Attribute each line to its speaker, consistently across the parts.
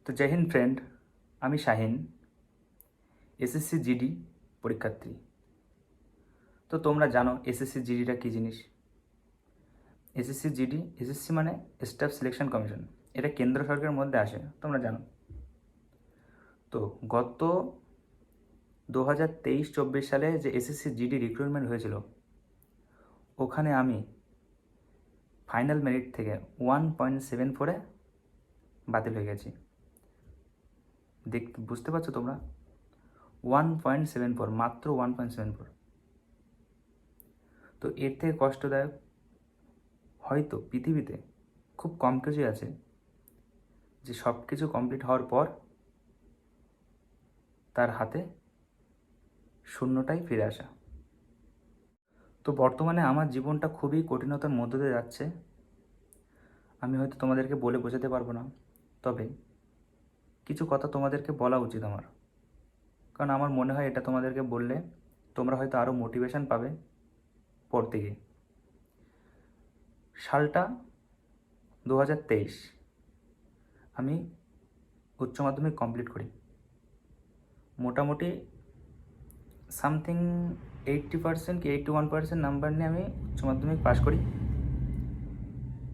Speaker 1: তো জয় হিন্দ ফ্রেন্ড, আমি Shahin, SSC GD পরীক্ষার্থী। তো তোমরা জানো এসএসসি জিডিটা কী জিনিস? এসএসসি মানে স্টাফ সিলেকশন কমিশন। এটা কেন্দ্র সরকারের মধ্যে আসে, তোমরা জানো। তো গত 2023-24 সালে যে এসএসসি জিডি রিক্রুটমেন্ট হয়েছিল, ওখানে আমি ফাইনাল মেরিট থেকে 1.74-এ বাতিল হয়ে গেছি। বুঝতে পারছো তোমরা? 1.74, মাত্র 1.74। তো এর থেকে কষ্টদায়ক হয়তো পৃথিবীতে খুব কম কিছুই আছে, যে সব কিছু কমপ্লিট হওয়ার পর তার হাতে শূন্যটাই ফিরে আসা। তো বর্তমানে আমার জীবনটা খুবই কঠিনতার মধ্য দিয়ে যাচ্ছে। আমি হয়তো তোমাদেরকে বলে বোঝাতে পারবো না, তবে কিছু কথা তোমাদেরকে বলা উচিত আমার, কারণ আমার মনে হয় এটা তোমাদেরকে বললে তোমরা হয়তো আরও মোটিভেশন পাবে পড়তে গিয়ে। সালটা 2023, আমি উচ্চ মাধ্যমিক কমপ্লিট করি। মোটামুটি সামথিং 80% কি 81% নাম্বার নিয়ে আমি উচ্চ মাধ্যমিক পাশ করি।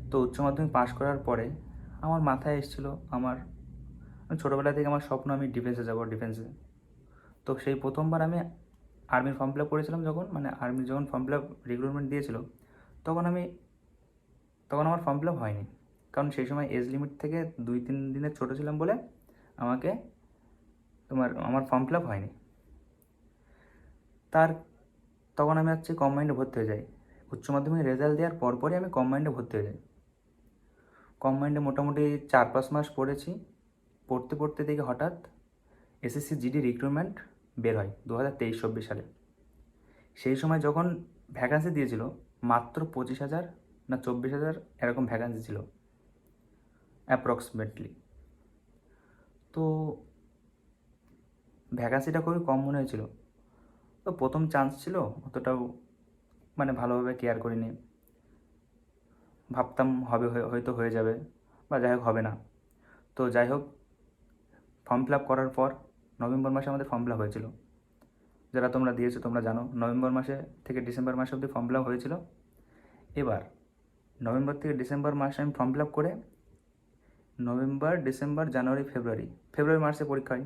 Speaker 1: তো উচ্চ মাধ্যমিক পাশ করার পরে আমার মাথায় এসেছিলো আমি ছোটোবেলা থেকে আমার স্বপ্ন আমি ডিফেন্সে যাব, ডিফেন্সে। তো সেই প্রথমবার আমি আর্মির ফর্ম ফিল আপ করেছিলাম, আর্মির যখন ফর্ম ফিল আপ রিক্রুটমেন্ট দিয়েছিল, তখন আমার ফর্ম ফিল আপ হয়নি, কারণ সেই সময় এজ লিমিট থেকে 2-3 দিনের ছোটো ছিলাম বলে আমাকে আমার ফর্ম ফিল আপ হয়নি। তখন আমি কম্বাইন্ডে ভর্তি হয়ে যাই। উচ্চ মাধ্যমিক রেজাল্ট দেওয়ার পরপরই আমি কম্বাইন্ডে ভর্তি হয়ে যাই। কম্বাইন্ডে মোটামুটি 4-5 মাস পড়েছি। পড়তে দেখে হঠাৎ এসএসসি জিডি রিক্রুটমেন্ট বের হয় 2023-24 সালে। সেই সময় যখন ভ্যাকান্সি দিয়েছিল, মাত্র 25,000 না 24,000 এরকম ভ্যাকান্সি ছিল অ্যাপ্রক্সিমেটলি। তো ভ্যাকান্সিটা খুবই কম মনে হয়েছিল। তো প্রথম চান্স ছিল, অতটাও ভালোভাবে কেয়ার করিনি। ভাবতাম হয়তো হয়ে যাবে, বা যাই হোক হবে না। তো যাই হোক, ফর্ম ফিল আপ করার পর নভেম্বর মাসে আমাদের ফর্ম ফিল আপ হয়েছিল। যারা তোমরা দিয়েছো তোমরা জানো, নভেম্বর মাসে থেকে ডিসেম্বর মাসে অবধি ফর্ম ফিল আপ হয়েছিল। এবার নভেম্বর থেকে ডিসেম্বর মাসে আমি ফর্ম ফিল আপ করে নভেম্বর, ডিসেম্বর, জানুয়ারি, ফেব্রুয়ারি মার্চে পরীক্ষা হয়।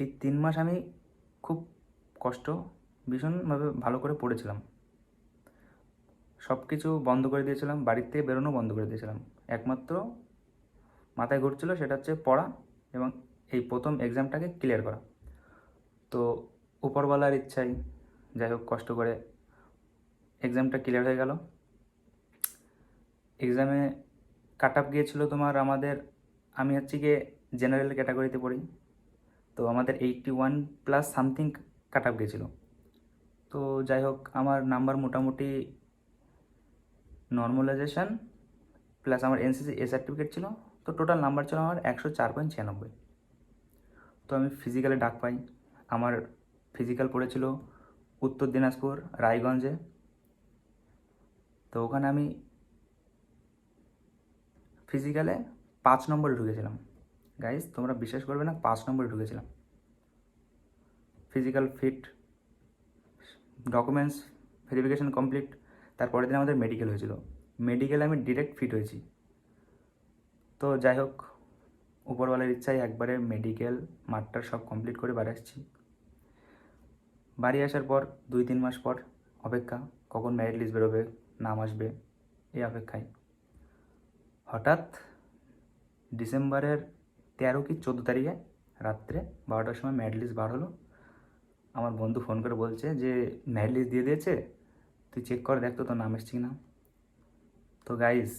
Speaker 1: এই 3 মাস আমি খুব ভীষণভাবে ভালো করে পড়েছিলাম। সব কিছু বন্ধ করে দিয়েছিলাম, বাড়ির থেকে বেরোনো বন্ধ করে দিয়েছিলাম। একমাত্র মাথায় ঘুরছিল সেটা হচ্ছে পড়া এবং এই প্রথম এক্সামটাকে ক্লিয়ার করা। তো উপরওয়ালার ইচ্ছাই যাই হোক কষ্ট করে এক্সামটা ক্লিয়ার হয়ে গেল। এক্সামে কাট আপ গিয়েছিলো আমি গিয়ে জেনারেল ক্যাটাগরিতে পড়ি। তো আমাদের 81+ সামথিং কাট আপ গিয়েছিলো। তো যাই হোক, আমার নাম্বার মোটামুটি নর্মালাইজেশন প্লাস আমার এনসিসি সার্টিফিকেট ছিল। তো টোটাল নাম্বার ছিল আমার 104.96। তো আমি ফিজিক্যালে ডাক পাই। আমার ফিজিক্যাল পড়েছিল উত্তর দিনাজপুর, রায়গঞ্জে। তো ওখানে আমি ফিজিক্যালে 5 নম্বরে ঢুকেছিলাম। গাইজ, তোমরা বিশ্বাস করবে না, 5 নম্বরে ঢুকেছিলাম। Physical fit, documents verification complete. তারপরের দিন আমাদের মেডিকেল হয়েছিল। মেডিকেলে আমি ডিরেক্ট ফিট হয়েছি। তো যাই হোক, উপরওয়ালার ইচ্ছায় একবারে মেডিকেল মাঠটার সব কমপ্লিট করে বাড়ি আসছি। বাড়ি আসার পর 2-3 মাস পর অপেক্ষা, কখন মেরিট লিস্ট বেরোবে, নাম আসবে, এই অপেক্ষায় হঠাৎ ডিসেম্বরের 13 কি 14 তারিখে রাত্রে 12টার সময় মেরিট লিস্ট বার হলো। আমার বন্ধু ফোন করে বলছে যে মেরিট লিস্ট দিয়ে দিয়েছে, তুই চেক করে দেখ তো তোর নাম এসছে কি না। তো গাইস,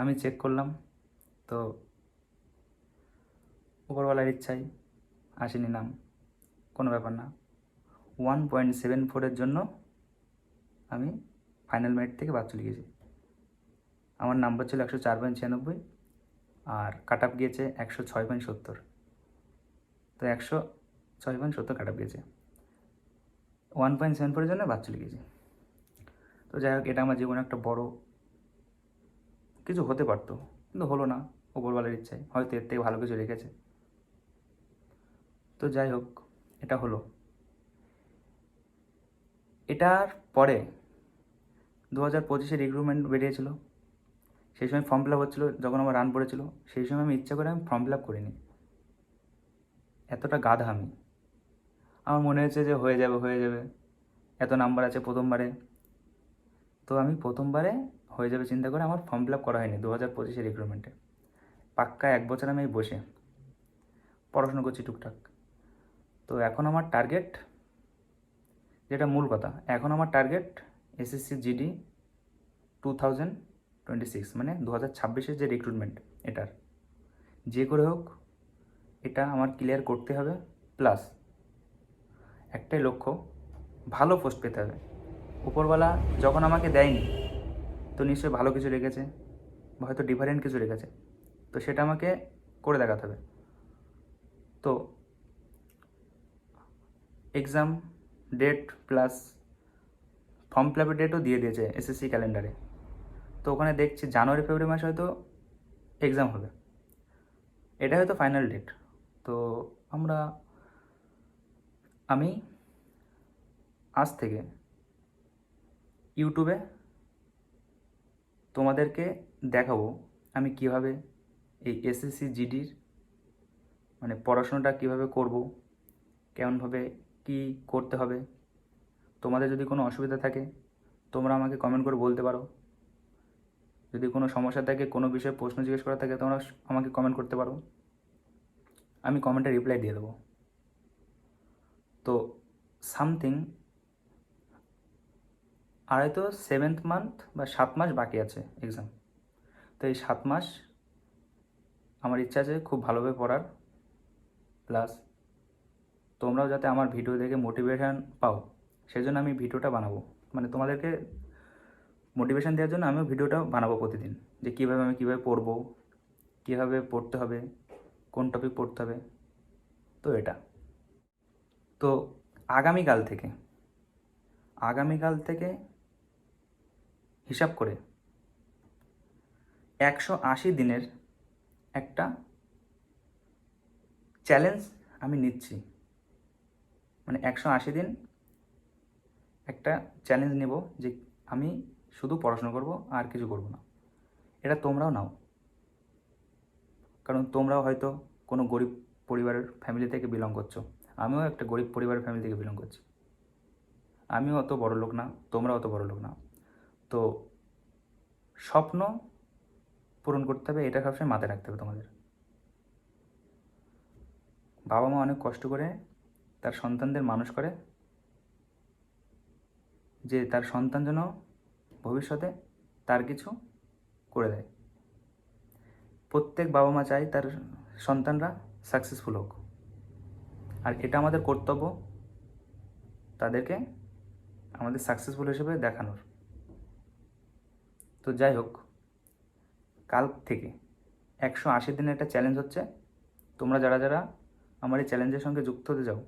Speaker 1: আমি চেক করলাম, তো উপরওয়ালার ইচ্ছাই আসেনি নাম, কোনো ব্যাপার না। 1.74-এর জন্য আমি ফাইনাল মেরিট থেকে বাদ চলে গেছি। আমার নাম্বার ছিল 104.96 আর কাট আপ গিয়েছে 106.70। তো 106.70 কাট আপ গিয়েছে, 1.74-এর জন্য বাদ চলে গেছি। তো যাই হোক, এটা আমার জীবনে একটা বড় কিছু হতে পারতো, কিন্তু হলো না। ওপরওয়ালার ইচ্ছায় হয়তো এর থেকে ভালো কিছু রেখেছে। তো যাই হোক, এটা হলো। এটার পরে 2025-এ রিক্রুটমেন্ট বেরিয়েছিল। সেই সময় ফর্ম ফিল আপ হচ্ছিলো, যখন আমার রান পড়েছিল সেই সময় আমি ইচ্ছা করে আমি ফর্ম ফিল আপ করিনি। এতটা গাধা আমি। আমার মনে হয়েছে যে হয়ে যাবে, এত নাম্বার আছে প্রথমবারে। তো আমি প্রথমবারে হয়ে যাবে চিন্তা করে আমার ফর্ম ফিল আপ করা হয়নি 2025-এ রিক্রুটমেন্টে। পাক্কা 1 বছর আমি বসে পড়াশুনো করছি টুকটাক। তো এখন আমার টার্গেট, যেটা মূল কথা, এখন আমার টার্গেট এসএসসি জিডি 2026, মানে 2026-এর যে রিক্রুটমেন্ট, এটার যে করে হোক এটা আমার ক্লিয়ার করতে হবে। প্লাস একটাই লক্ষ্য, ভালো পোস্ট পেতে হবে। উপরওয়ালা যখন আমাকে দেয়নি তো নিশ্চয়ই ভালো কিছু রেখেছে, বা হয়তো ডিফারেন্ট কিছু রেখেছে। তো সেটা আমাকে করে দেখাতে হবে। তো exam date plus form fill আপের ডেটও দিয়ে দিয়েছে এসএসসি ক্যালেন্ডারে। তো ওখানে দেখছি জানুয়ারি ফেব্রুয়ারি মাসে হয়তো এক্সাম হবে, এটা হয়তো ফাইনাল ডেট। তো আমি আজ থেকে ইউটিউবে তোমাদেরকে দেখাবো আমি কিভাবে এই এসএসসি জিডির মানে পড়াশোনাটা কিভাবে করব, কেমনভাবে কি করতে হবে। তোমাদের যদি কোনো অসুবিধা থাকে তোমরা আমাকে কমেন্ট করে বলতে পারো। যদি কোনো সমস্যা থাকে, কোনো বিষয়ে প্রশ্ন জিজ্ঞেস করা থাকে, তোমরা আমাকে কমেন্ট করতে পারো, আমি কমেন্টে রিপ্লাই দিয়ে দেবো। তো সামথিং হয়তো 7th মান্থ বা 7 মাস বাকি আছে এক্সাম। তো এই 7 মাস আমার ইচ্ছা আছে খুব ভালোভাবে পড়ার। প্লাস তোমরাও যাতে আমার ভিডিও দেখে মোটিভেশান পাও, সেজন্য আমি ভিডিওটা বানাবো। মানে তোমাদেরকে মোটিভেশান দেওয়ার জন্য আমিও ভিডিওটা বানাবো প্রতিদিন, যে কীভাবে আমি কীভাবে পড়বো, কীভাবে পড়তে হবে, কোন টপিক পড়তে হবে। তো এটা তো আগামীকাল থেকে হিসাব করে 180 দিনের একটা চ্যালেঞ্জ আমি নিচ্ছি। মানে 180 দিন একটা চ্যালেঞ্জ নেব, যে আমি শুধু পড়াশোনা করব আর কিছু করব না। এটা তোমরাও নাও, কারণ তোমরাও হয়তো কোনো গরিব পরিবারের ফ্যামিলি থেকে বিলং করছো। আমিও একটা গরিব পরিবারের ফ্যামিলি থেকে বিলং করছি। আমিও অত বড় লোক না, তোমরাও অত বড় লোক না। তো স্বপ্ন পূরণ করতে হবে, এটা সবসময় মাথায় রাখতে হবে তোমাদের। বাবা মা অনেক কষ্ট করে তার সন্তানদের মানুষ করে, যে তার সন্তান যেন ভবিষ্যতে তার কিছু করে দেয়। প্রত্যেক বাবা মা চায় তার সন্তানরা সাকসেসফুল হোক, আর এটা আমাদের কর্তব্য তাদেরকে আমাদের সাকসেসফুল হিসেবে দেখানোর। তো যাই হোক, কাল থেকে 180 দিনের একটা চ্যালেঞ্জ হচ্ছে। তোমরা যারা যারা আমার এই চ্যালেঞ্জের সঙ্গে যুক্ত হতে চাও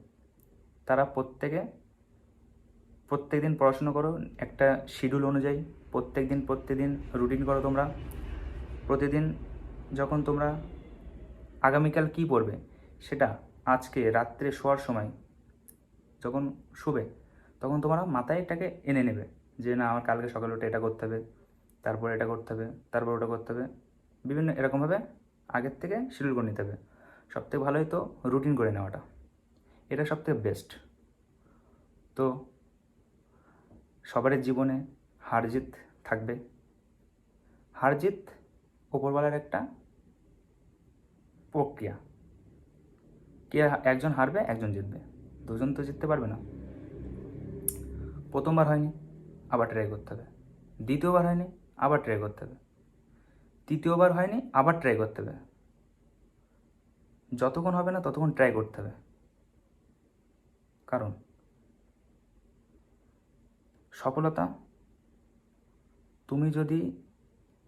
Speaker 1: তারা প্রত্যেক দিন পড়াশুনো করো একটা শিডিউল অনুযায়ী। প্রত্যেক দিন রুটিন করো তোমরা। প্রতিদিন যখন তোমরা আগামীকাল কী পড়বে সেটা আজকে রাত্রে শোয়ার সময় যখন শুবে তখন তোমরা মাথায় এটাকে এনে নেবে, যে না আমার কালকে সকালে উঠে এটা করতে হবে, তারপর এটা করতে হবে, তারপর ওটা করতে হবে। বিভিন্ন এরকমভাবে আগের থেকে শিডিউল করে নিতে হবে। সবথেকে ভালো হতো রুটিন করে নেওয়াটা, এটা সবথেকে বেস্ট। তো সবার জীবনে হার জিত থাকবে। হার জিত ওপরওয়ালার একটা প্রক্রিয়া। কে একজন হারবে একজন জিতবে, দুজন তো জিততে পারবে না। প্রথমবার হয়নি আবার ট্রাই করতে হবে, দ্বিতীয়বার হয়নি আবার ট্রাই করতে হবে, তৃতীয়বার হয়নি আবার ট্রাই করতে হবে। যতক্ষণ হবে না ততক্ষণ ট্রাই করতে হবে। কারণ সফলতা, তুমি যদি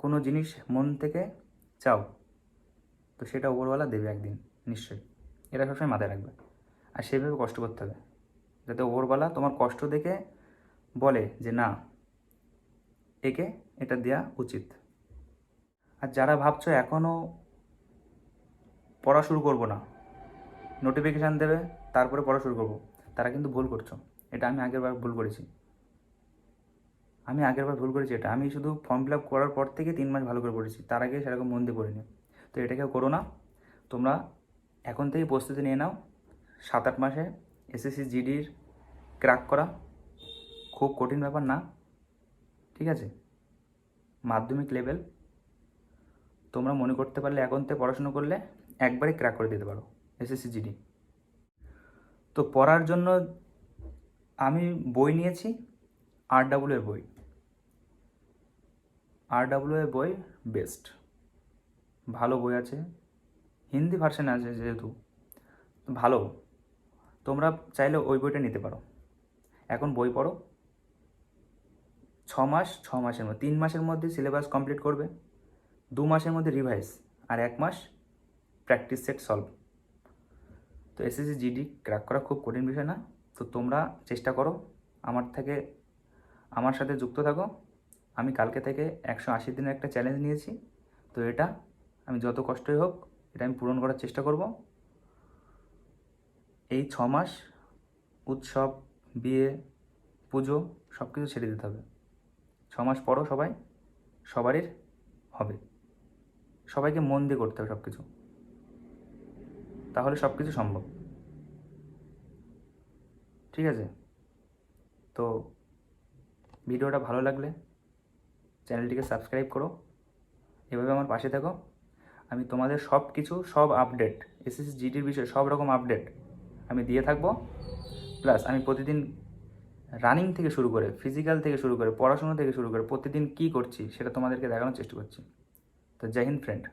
Speaker 1: কোনো জিনিস মন থেকে চাও তো সেটা ওপরওয়ালা দেবে একদিন নিশ্চয়ই, এটা সবসময় মাথায় রাখবে। আর সেইভাবে কষ্ট করতে হবে যাতে ওপরওয়ালা তোমার কষ্ট দেখে বলে যে না, একে এটা দেওয়া উচিত। আর যারা ভাবছো এখনও পড়া শুরু করবো না, নোটিফিকেশান দেবে তারপরে পড়া শুরু করবো, তারা কিন্তু ভুল করছো। এটা আমি আগেরবার ভুল করেছি, এটা আমি শুধু ফর্ম ফিল আপ করার পর থেকে 3 মাস ভালো করে পড়েছি, তার আগে সেরকম মন দিয়ে পড়িনি। তো এটা কেউ করো না, তোমরা এখন থেকেই প্রস্তুতি নিয়ে নাও। 7-8 মাসে এসএসসি জিডির ক্র্যাক করা খুব কঠিন ব্যাপার না, ঠিক আছে? মাধ্যমিক লেভেল তোমরা মনে করতে পারলে এখন থেকে পড়াশুনো করলে একবারে ক্র্যাক করে দিতে পারো এসএসসি জিডি। তো পড়ার জন্য আমি বই নিয়েছি RW এর বই। RW এর বই বেস্ট, ভালো বই আছে, হিন্দি ভার্সন আছে যেহেতু, ভালো। তোমরা চাইলে ওই বইটা নিতে পারো। এখন বই পড়ো, 6 মাসের মধ্যে 3 মাসের মধ্যে সিলেবাস কমপ্লিট করবে, 2 মাসের মধ্যে রিভাইজ, আর 1 মাস প্র্যাকটিস সেট সলভ। তো এসএসসি জিডি ক্র্যাক করা খুব কঠিন বিষয় না। তো তোমরা চেষ্টা করো, আমার সাথে যুক্ত থাকো। আমি কালকে থেকে 180 দিনের একটা চ্যালেঞ্জ নিয়েছি। তো এটা আমি যত কষ্টই হোক এটা আমি পূরণ করার চেষ্টা করব। এই 6 মাস উৎসব, বিয়ে, পুজো সব কিছু ছেড়ে দিতে হবে। 6 মাস পরও সবারই হবে, সবাইকে মন দিয়ে করতে হবে সব কিছু, তাহলে সব কিছু সম্ভব, ঠিক আছে? তো ভিডিওটা ভালো লাগলে চ্যানেলটিকে সাবস্ক্রাইব করো, এভাবে আমার পাশে থাকো। আমি তোমাদের সব আপডেট, এসএসসি জিডির বিষয়ে সব রকম আপডেট আমি দিয়ে থাকবো। প্লাস আমি প্রতিদিন রানিং থেকে শুরু করে, ফিজিক্যাল থেকে শুরু করে, পড়াশোনা থেকে শুরু করে প্রতিদিন কী করছি সেটা তোমাদেরকে দেখানোর চেষ্টা করছি। তো জয় হিন্দ ফ্রেন্ড।